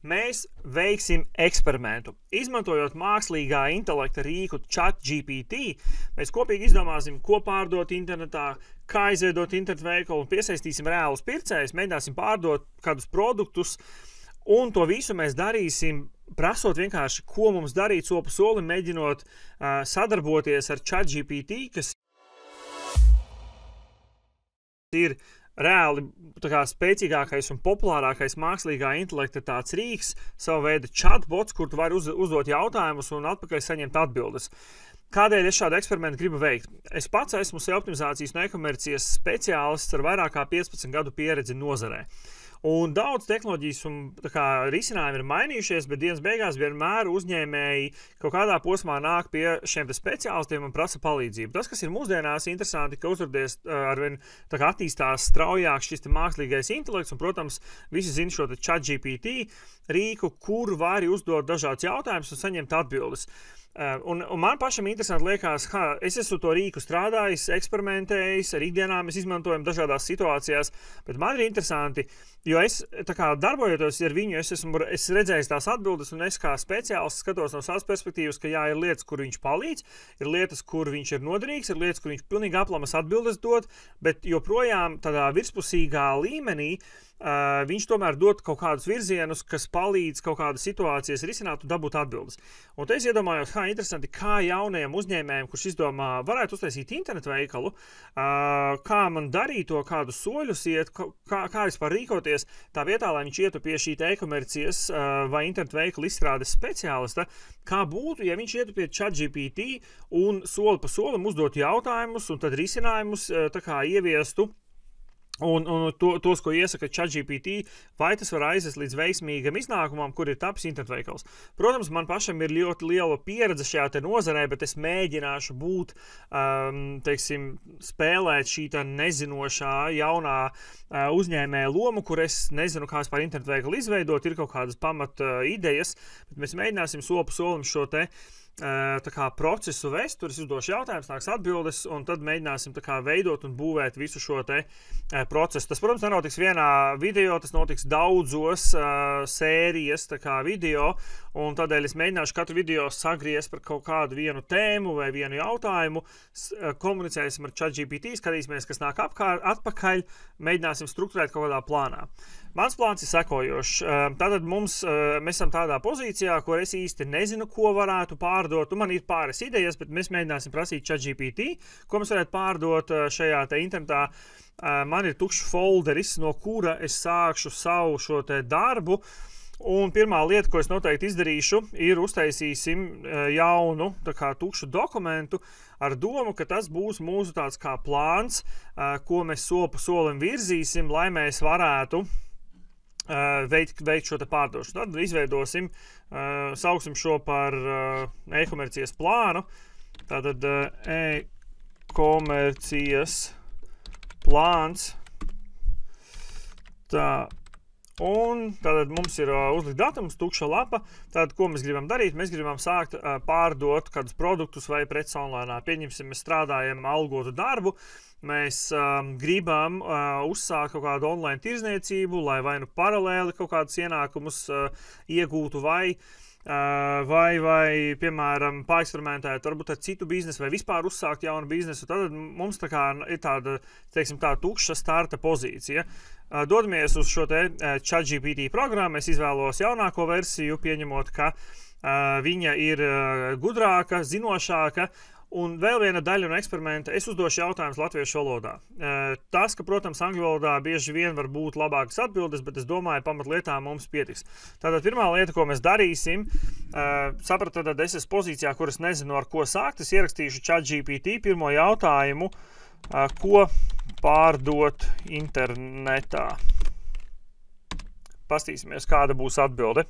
Mēs veiksim eksperimentu. Izmantojot mākslīgā intelekta rīku ChatGPT, mēs kopīgi izdomāsim, ko pārdot internetā, kā izveidot internetu veikalu un piesaistīsim reālus pircējus, mēģināsim pārdot kādus produktus, un to visu mēs darīsim, prasot vienkārši, ko mums darīt soli pa solim, mēģinot sadarboties ar ChatGPT, kas ir reāli spēcīgākais un populārākais mākslīgā intelekta tāds rīks, savu veidu chatbots, kur tu vari uzdot jautājumus un atpakaļ saņemt atbildes. Kādēļ es šādu eksperimentu gribu veikt? Es pats esmu SEO optimizācijas un e-komercijas speciālists ar vairāk kā 15 gadu pieredzi nozarē. Un daudz tehnoloģijas un risinājumi ir mainījušies, bet dienas beigās vienmēr uzņēmēji kaut kādā posmā nāk pie šiem speciālistiem un prasa palīdzību. Tas, kas ir mūsdienās interesanti, ka uzrodies arvien attīstās straujāk šis mākslīgais intelekts, un, protams, visi zina šo ChatGPT rīku, kur vari uzdot dažādus jautājumus un saņemt atbildes. Un man pašam interesanti liekas, es esmu to rīku strādājis, eksperimentējis, ar ikdienā mēs izmantojam dažādās situācijās, bet man ir interesanti, jo es darbojoties ar viņu, es redzēju tās atbildes, un es kā speciālists skatos no savas perspektīvas, ka jā, ir lietas, kur viņš palīdz, ir lietas, kur viņš ir noderīgs, ir lietas, kur viņš pilnīgi aplamas atbildes dod, bet joprojām tādā virspusīgā līmenī viņš tomēr dod kaut kādus virzienus, kas palīdz kaut kādas situācijas risināt un dabūt atbildes. Un te es iedomājos, interesanti, kā jaunajam uzņēmējiem, kurš izdomā, varētu uztaisīt internetu veikalu, kā man darīt to, kādus soļus iet, kā vispār rīkoties, tā vietā, lai viņš ietu pie šī e-komercijas vai internetu veikalu izstrādes speciālista, kā būtu, ja viņš ietu pie ChatGPT un soli pa solim uzdot jautājumus un tad risinājumus ieviestu. Un tos, ko iesaka ChatGPT, vai tas var aizvest līdz veiksmīgam iznākumam, kur ir tapis internetu veikals. Protams, man pašam ir ļoti liela pieredze šajā te nozarē, bet es mēģināšu būt, spēlēt šī nezinošā jaunā uzņēmēja lomu, kur es nezinu, kā vispār internetu veikalu izveidot, ir kaut kādas pamata idejas, bet mēs mēģināsim soli pa solim šo te procesu vest, tur es uzdošu jautājumus, nāks atbildes, un tad mēģināsim veidot un būvēt visu šo te procesu. Tas, protams, nenotiks vienā video, tas notiks daudzos sērijas video, un tādēļ es mēģināšu katru video sagriezt par kaut kādu vienu tēmu vai vienu jautājumu, komunicēsim ar ChatGPT, skatīsimies, kas nāk atpakaļ, mēģināsim strukturēt kaut kādā plānā. Mans plāns ir sekojošs. Tātad mēs esam tādā pozīcijā, kur es īsti nezinu, ko varētu pārdot. Man ir pāris idejas, bet mēs mēģināsim prasīt ChatGPT, ko mēs varētu pārdot šajā te internetā. Man ir tukšs folderis, no kura es sākšu savu šo te darbu. Un pirmā lieta, ko es noteikti izdarīšu, ir uztaisīsim jaunu, tukšu dokumentu ar domu, ka tas būs mūsu tāds kā plāns, ko mēs soli pa solim virzīsim, lai mēs varētu veikt šo te pārdošanu. Tad izveidosim, sauksim šo par e-komercijas plānu. Tātad e-komercijas plāns. Tā. Un tātad mums ir uzlikt datums, tukša lapa. Tātad, ko mēs gribam darīt? Mēs gribam sākt pārdot kādus produktus vai preces online. Pieņemsim, mēs strādājam algotu darbu. Mēs gribam uzsākt kaut kādu online tirzniecību, lai vai nu paralēli kaut kādus ienākumus iegūtu vai, piemēram, paeksperimentēt varbūt ar citu biznesu vai vispār uzsākt jaunu biznesu. Tad mums ir tāda, tā tukša starta pozīcija. Dodamies uz šo te ChatGPT programmu, es izvēlos jaunāko versiju, pieņemot, ka viņa ir gudrāka, zinošāka. Un vēl viena daļa no eksperimenta, es uzdošu jautājumus latviešu valodā. Tas, ka, protams, angļu valodā bieži vien var būt labākas atbildes, bet es domāju, pamatlietām mums pietiks. Tātad pirmā lieta, ko mēs darīsim, sapratu, tad es esmu pozīcijā, kur es nezinu, ar ko sākt. Es ierakstīšu ChatGPT pirmo jautājumu, ko pārdot internetā. Pastīsimies, kāda būs atbilde.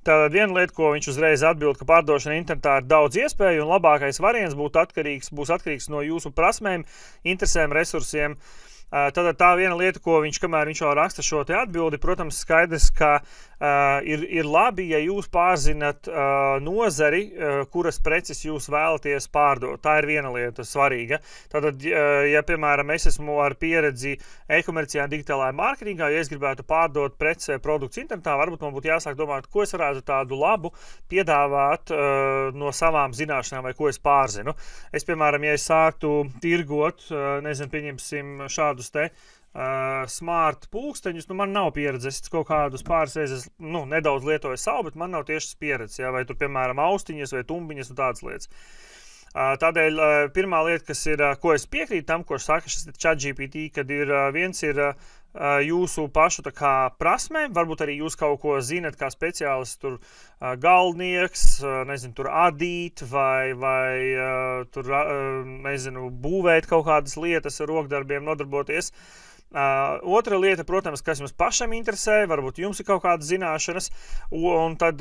Tātad viena lieta, ko viņš uzreiz atbild, ka pārdošana internetā ir daudz iespēju un labākais variants būs atkarīgs no jūsu prasmēm, interesēm, resursiem. Tad tā viena lieta, ko kamēr viņš vēl raksta šo te atbildi, protams, skaidrs, ka ir labi, ja jūs pārzinat nozari, kuras preces jūs vēlaties pārdot. Tā ir viena lieta svarīga. Tātad, ja, piemēram, es esmu ar pieredzi e-komercijā un digitālajā mārketingā, ja es gribētu pārdot preces vai produktus internetā, varbūt man būtu jāsāk domāt, ko es varētu tādu labu piedāvāt no savām zināšanām vai ko es pārzinu. Es, piemēram, ja es sāktu tirgot, pieņemsim šādus te smart pulksteņus, man nav pieredzes, es kaut kādus pāris reizes, nedaudz lietoju savu, bet man nav tieši pieredzes, ja, vai tur, piemēram, austiņas vai tumbiņas un tādas lietas. Tādēļ pirmā lieta, kas ir, ko es piekrītu tam, ko saka šis ChatGPT, kad viens ir jūsu pašu tā kā prasmē, varbūt arī jūs kaut ko zinat kā speciālists, tur galdnieks, tur adīt vai tur, būvēt kaut kādas lietas ar rokdarbiem, nodarboties. Otra lieta, protams, kas jums pašam interesē, varbūt jums ir kaut kādas zināšanas, un tad,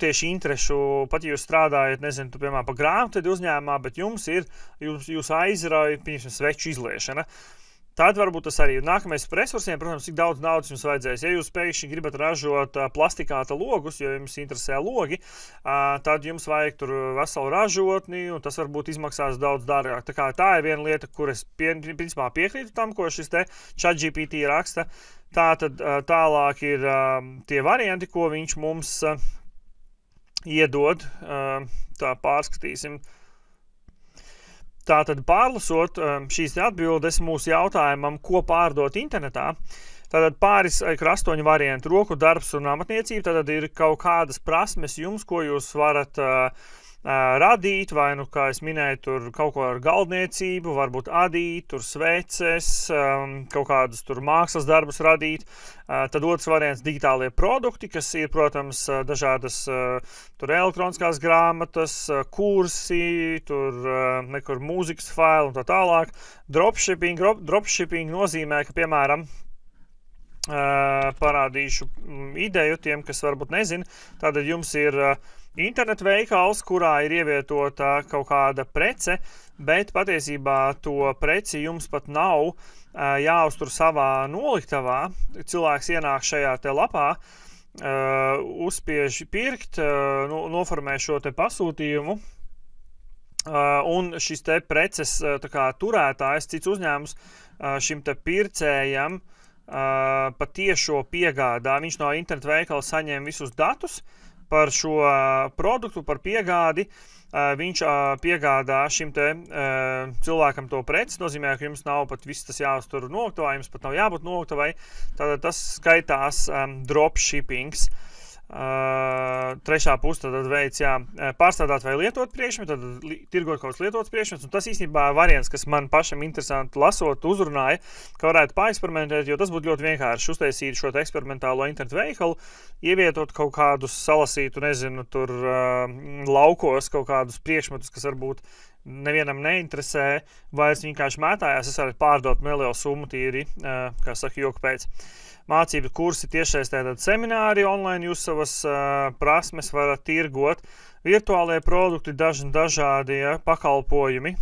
tieši interešu, pat ja jūs strādājat, piemēram, pa grāmatvedu uzņēmumā, bet jums ir, jūs aizrauja, piemēram, sveču izliešana. Tad varbūt tas arī ir nākamais par resursiem, protams, cik daudz naudas jums vajadzēs. Ja jūs pēkšņi gribat ražot plastikāta logus, jo jums interesē logi, tad jums vajag tur veselu ražotni, un tas varbūt izmaksās daudz dārgāk. Tā ir viena lieta, kur es principā piekrītu tam, ko šis te ChatGPT raksta. Tātad tālāk ir tie varianti, ko viņš mums iedod. Tā pārskatīsim. Tātad pārlasot šīs atbildes mūsu jautājumam, ko pārdot internetā, tātad pāris 8 varianti, roku darbs un amatniecība, tātad ir kaut kādas prasmes jums, ko jūs varat radīt, vai, kā es minēju, tur kaut ko ar galdniecību, varbūt adīt, tur sveces, kaut kādus tur mākslas darbus radīt. Tad otrs variants digitālie produkti, kas ir, protams, dažādas tur elektroniskās grāmatas, kursi, tur nekur mūzikas faili un tā tālāk. Dropshipping nozīmē, ka, piemēram, parādīšu ideju tiem, kas varbūt nezina, tātad jums ir internetu veikals, kurā ir ievietota kaut kāda prece, bet patiesībā to preci jums pat nav jāuztur savā noliktavā. Cilvēks ienāk šajā te lapā, uzspiež pirkt, noformē šo te pasūtījumu, un šis te preces tā kā turētājs, cits uzņēmums, šim te pircējam pa tiešo piegādā. Viņš no internetu veikala saņem visus datus par šo produktu, par piegādi. Viņš piegādā šim te cilvēkam to preci, nozīmē, ka jums nav pat viss tas jāuztur noliktavā, jums pat nav jābūt noliktavai. Tātad tas skaitās dropshippings. Trešā puse tad veids, pārstrādāt vai lietot priekšmetu, tad tirgot kaut kāds lietots priekšmets, un tas īstenībā variants, kas man pašam interesanti lasot, uzrunāja, ka varētu paeksperimentēt, jo tas būtu ļoti vienkārši uztaisīt šo eksperimentālo internetu veikalu, ievietot kaut kādus salasītu, tur laukos kaut kādus priekšmetus, kas varbūt nevienam neinteresē, vai es vienkārši mētājās, es varu pārdot nelielu summu tīri, kā saka, joku pēc. Mācību kursi tiešsaistē, tad semināri online, jūs savas prasmes varat tirgot, virtuālie produkti, dažādi pakalpojumi,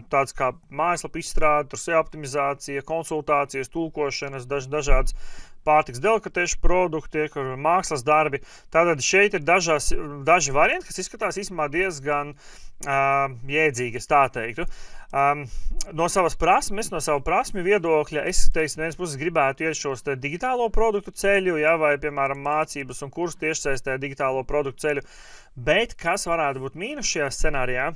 tāds kā mājaslapa izstrāde, tur optimizācija, konsultācijas, tulkošanas, dažādas pārtiks delikatešu produkti, mākslas darbi. Tātad šeit ir daži varianti, kas izskatās īstenībā diezgan jēdzīgi, es tā teiktu. No savas prasmes, no savu prasmi viedokļa, es, teiksim, viens puses gribētu iet šos te digitālo produktu ceļu, vai, piemēram, mācības un kursu tiešsaistē digitālo produktu ceļu, bet kas varētu būt mīnus šajā scenārijā?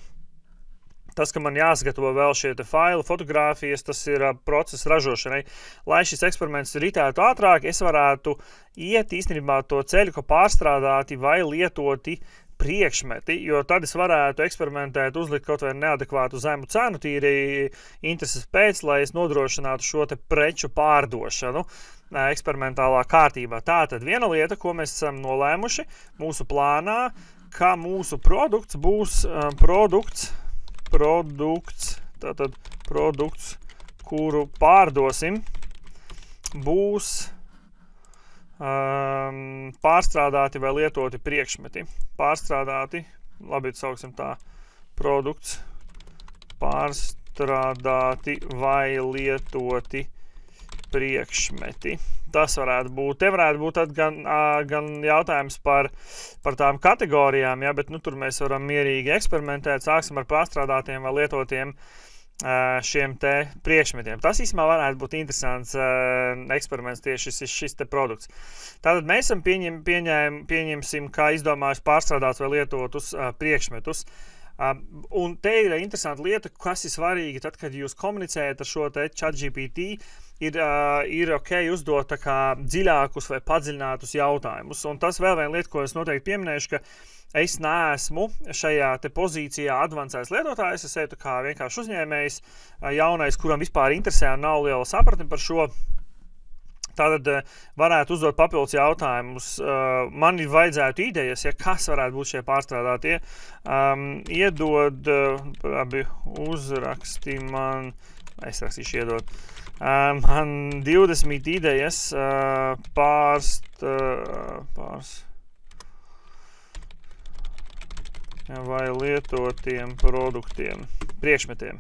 Tas, ka man jāsagatavo vēl šie te faili, fotogrāfijas, tas ir process ražošanai. Lai šis eksperiments ritētu ātrāk, es varētu iet īstenībā to ceļu, ka pārstrādāti vai lietoti priekšmeti, jo tad es varētu eksperimentēt, uzlikt kaut vai neadekvātu zemu cenu, tīri intereses pēc, lai es nodrošinātu šo te preču pārdošanu eksperimentālā kārtībā. Tātad viena lieta, ko mēs esam nolēmuši mūsu plānā, ka mūsu produkts būs produkts, kuru pārdosim, būs pārstrādāti vai lietoti priekšmeti. Pārstrādāti, labi, sauksim tā, produkts pārstrādāti pārstrādāti vai lietoti priekšmeti. Tas varētu būt. Te varētu būt tad gan jautājums par tām kategorijām, ja, bet tur mēs varam mierīgi eksperimentēt. Sāksim ar pārstrādātiem vai lietotiem šiem te priekšmetiem. Tas īstenībā varētu būt interesants eksperiments tieši šis te produkts. Tātad mēs esam pieņemsim, kā izdomājuši pārstrādāts vai lietotus priekšmetus. Un te ir interesanta lieta, kas ir svarīga tad, kad jūs komunicējat ar šo te ChatGPT, ir ok uzdot tā kā dziļākus vai padziļinātus jautājumus. Un tas vēl viena lieta, ko es noteikti pieminēšu, ka es neesmu šajā te pozīcijā advancēts lietotājs, es eju kā vienkārši uzņēmējs, jaunais, kuram vispār interesē un nav liela sapratne par šo. Tātad varētu uzdot papildus jautājumus. Man vajadzētu idejas, ja kas varētu būt šie pārstrādātie. Iedod, uzraksti man, es rakstīšu iedod. Man 20 idejas vai lietotiem produktiem, priekšmetiem.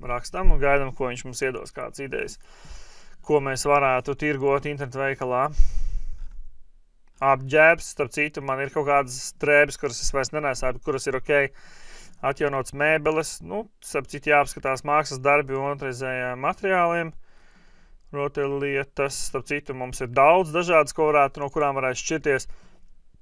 Rakstam un gaidam, ko viņš mums iedos, kādas idejas, ko mēs varētu tirgot internetu veikalā. Apģērbs, starp citu, man ir kaut kādas drēbes, kuras es vairs nenesāju, kuras ir ok. Atjaunots mēbeles, starp citu jāapskatās mākslas darbi un otrreizējiem materiāliem. Rotaļlietas, starp citu, mums ir daudz dažādas, no kurām varētu šķirties.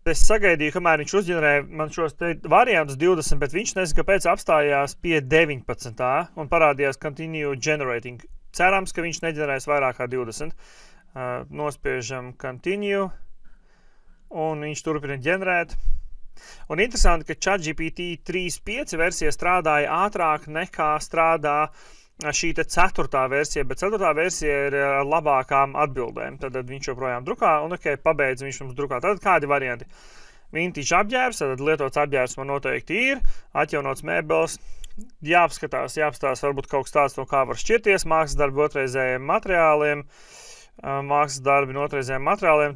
Es sagaidīju, kamēr viņš uzģenerēja man šos te variantus 20, bet viņš nezinu, kāpēc apstājās pie 19. Un parādījās continue generating. Cerams, ka viņš neģenerēs vairāk kā 20. Nospiežam continue, un viņš turpina ģenerēt. Un interesanti, ka ChatGPT 3.5 versija strādāja ātrāk nekā strādā šī te 4. versija, bet 4. versija ir labākām atbildēm. Tad viņš joprojām drukā, un pabeidz viņš mums drukā. Tad kādi varianti? Vintage apģērbs, tad lietots apģērbs man noteikti ir, atjaunots mēbeles, jāapskatās varbūt kaut kas tāds, no kā var šķirties, mākslas darbi otrreizējiem materiāliem,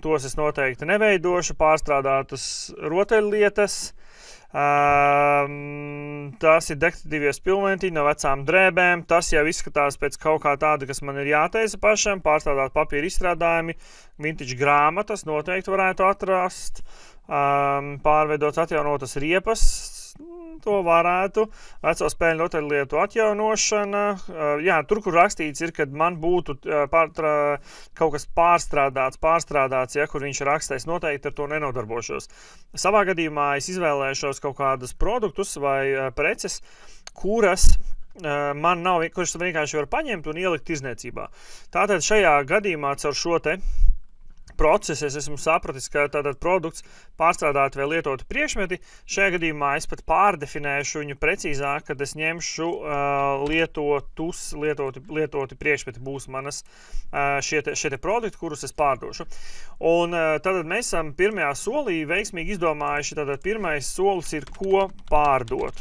tos es noteikti neveidošu, pārstrādātas rotaļlietas. Tas ir dekoratīvie spilventiņi no vecām drēbēm, tas jau izskatās pēc kaut kā tāda, kas man ir jātaisa pašam, pārstrādāt papīra izstrādājumi, vintage grāmatas noteikti varētu atrast, pārveidots atjaunotas riepas, to varētu, veco spēļu rotaļlietu atjaunošana, tur, kur rakstīts ir, kad man būtu kaut kas pārstrādāts, ja, kur viņš raksta, es noteikti ar to nenodarbošos. Savā gadījumā es izvēlēšos kaut kādus produktus vai preces, kuras man nav, kurš vienkārši var paņemt un ielikt tirzniecībā. Tātad šajā gadījumā caur šo te procesu es esmu sapratis, ka tātad produkts pārstrādāt vai lietoti priekšmeti. Šajā gadījumā es pat pārdefinēšu viņu precīzāk, kad es ņemšu lietoti priekšmeti būs manas šie te produkti, kurus es pārdošu. Un tātad mēs esam pirmajā solī veiksmīgi izdomājuši, tātad pirmais solis ir, ko pārdot.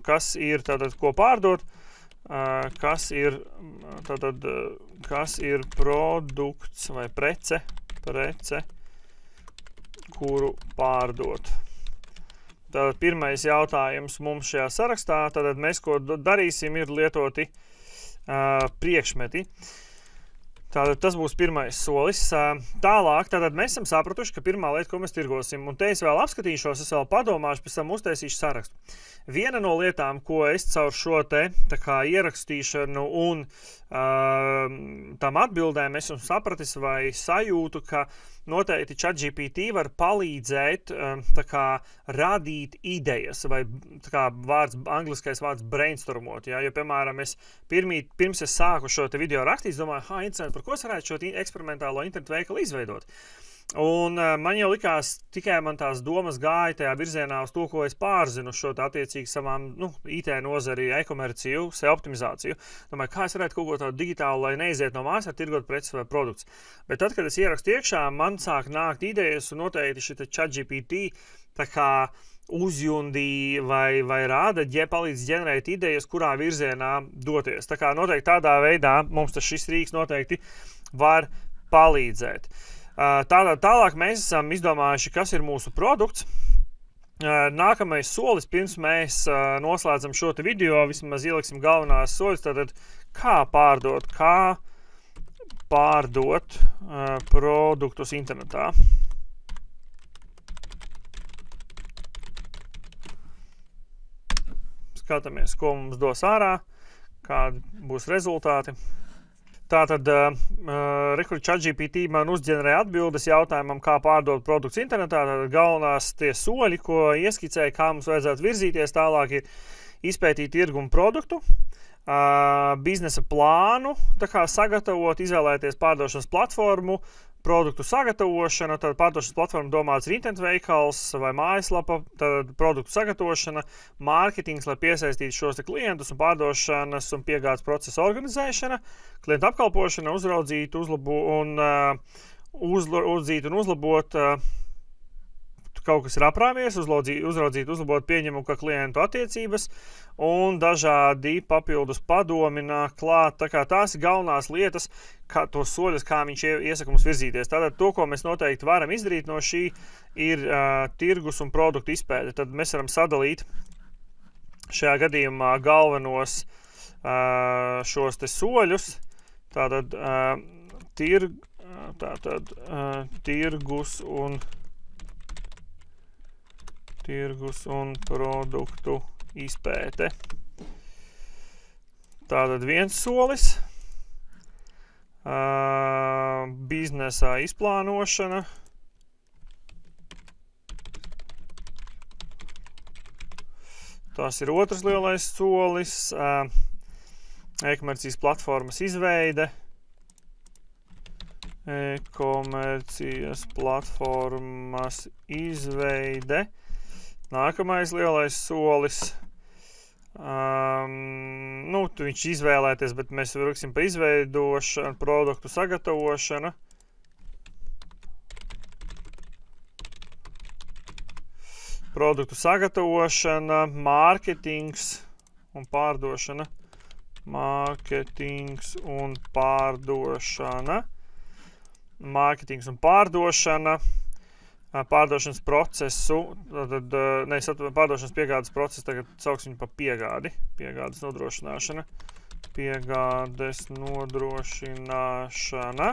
Kas ir tātad, ko pārdot? Kas ir produkts vai prece, kuru pārdot. Tātad pirmais jautājums mums šajā sarakstā, tātad mēs, ko darīsim, ir lietoti priekšmeti. Tātad tas būs pirmais solis. Tālāk, tātad mēs esam sapratuši, ka pirmā lieta, ko mēs tirgosim, un te es vēl apskatīšos, es vēl padomāšu, pēc tam uztaisīšu sarakstu. Viena no lietām, ko es caur šo te tā kā ierakstīšanu un tam atbildēm esmu sapratis vai sajūtu, ka noteikti ChatGPT var palīdzēt tā kā radīt idejas vai tā kā angliskais vārds brainstormot. Ja? Jo, piemēram, pirms es sāku šo te video rakstīt, domāju, interesanti, par ko es varētu šo eksperimentālo internetu veikalu izveidot. Un man jau likās, tikai man tās domas gāja tajā virzienā uz to, ko es pārzinu šo attiecīgi savām IT nozari, e-komerciju, optimizāciju. Domāju, kā es varētu kaut ko tādu digitālu, lai neiziet no mājas, tirgot preces vai produkts. Bet tad, kad es ierakstu iekšā, man sāk nākt idejas un noteikti šī ChatGPT tā kā uzjundīja vai rāda, palīdz ģenerēt idejas, kurā virzienā doties. Tā kā noteikti tādā veidā mums šis rīks noteikti var palīdzēt. Tālāk mēs esam izdomājuši, kas ir mūsu produkts. Nākamais solis, pirms mēs noslēdzam šo te video, vismaz ieliksim galvenās soļus, tātad kā pārdot produktus internetā. Skatāmies, ko mums dos ārā, kādi būs rezultāti. Tātad ChatGPT man uzģenerē atbildes jautājumam, kā pārdot produktus internetā. Tātad galvenās tie soļi, ko ieskicēja, kā mums vajadzētu virzīties tālāk, ir izpētīt tirgu un produktu, biznesa plānu, tā kā sagatavot, izvēlēties pārdošanas platformu, produktu sagatavošana, tad pārdošanas platforma domāts ir internetveikals vai mājaslapa, tad produktu sagatavošana, mārketings, lai piesaistītu šos te klientus un pārdošanas un piegādes procesa organizēšana, klientu apkalpošana, uzraudzīt un uzlabot kaut kas ir aprāmies, uzraudzīt, uzlabot pieņemumu, ka klientu attiecības un dažādi papildus padomi nāk klāt. Tā kā tās ir galvenās lietas, tos soļus, kā viņš iesaka mums virzīties. Tātad to, ko mēs noteikti varam izdarīt no šī, ir tirgus un produktu izpēde. Tad mēs varam sadalīt šajā gadījumā galvenos šos te soļus. Tātad tirgus un produktu izpēte. Tātad viens solis, biznesā izplānošana, tas ir otrs lielais solis, e-komercijas platformas izveide, Nākamais lielais solis, tu viņš izvēlēties, bet mēs varēsim pa izveidošanu, produktu sagatavošana. Produktu sagatavošana, mārketings un pārdošana. Mārketings un pārdošana. Pārdošanas procesu, pārdošanas piegādes procesu, tagad sauksim pa piegādes nodrošināšana. Piegādes nodrošināšana.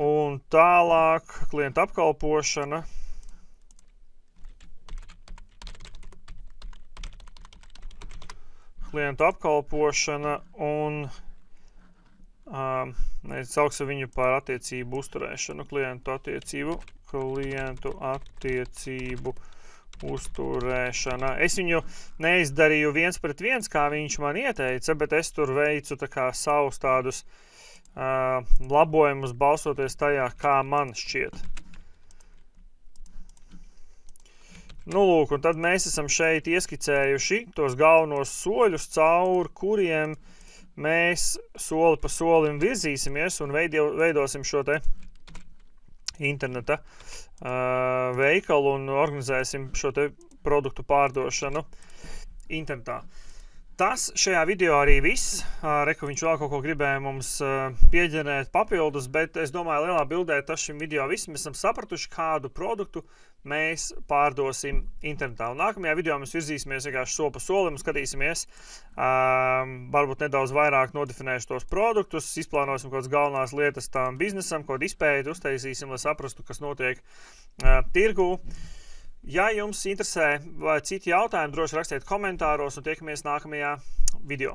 Un tālāk klientu apkalpošana. Klientu apkalpošana un sauksim viņu par attiecību uzturēšanu, klientu attiecību uzturēšana. Es viņu neizdarīju 1:1, kā viņš man ieteica, bet es tur veicu tā kā savus tādus labojumus, balstoties tajā, kā man šķiet. Lūk, un tad mēs esam šeit ieskicējuši tos galvenos soļus, caur kuriem mēs soli pa solim virzīsimies un veidosim šo te interneta veikalu un organizēsim šo te produktu pārdošanu internetā. Tas šajā video arī viss. Reku viņš vēl kaut ko gribēja mums pieģenēt papildus, bet es domāju, lielā bildē tas šim video viss. Mēs esam sapratuši, kādu produktu mēs pārdosim internetā. Un nākamajā video mēs virzīsimies vienkārši soli pa solim un skatīsimies, varbūt nedaudz vairāk nodefinēšu tos produktus, izplānosim kaut kādas galvenās lietas tām biznesam, kaut izpēti uztaisīsim, lai saprastu, kas notiek tirgū. Ja jums interesē vai citi jautājumi, droši rakstiet komentāros un tiekamies nākamajā video.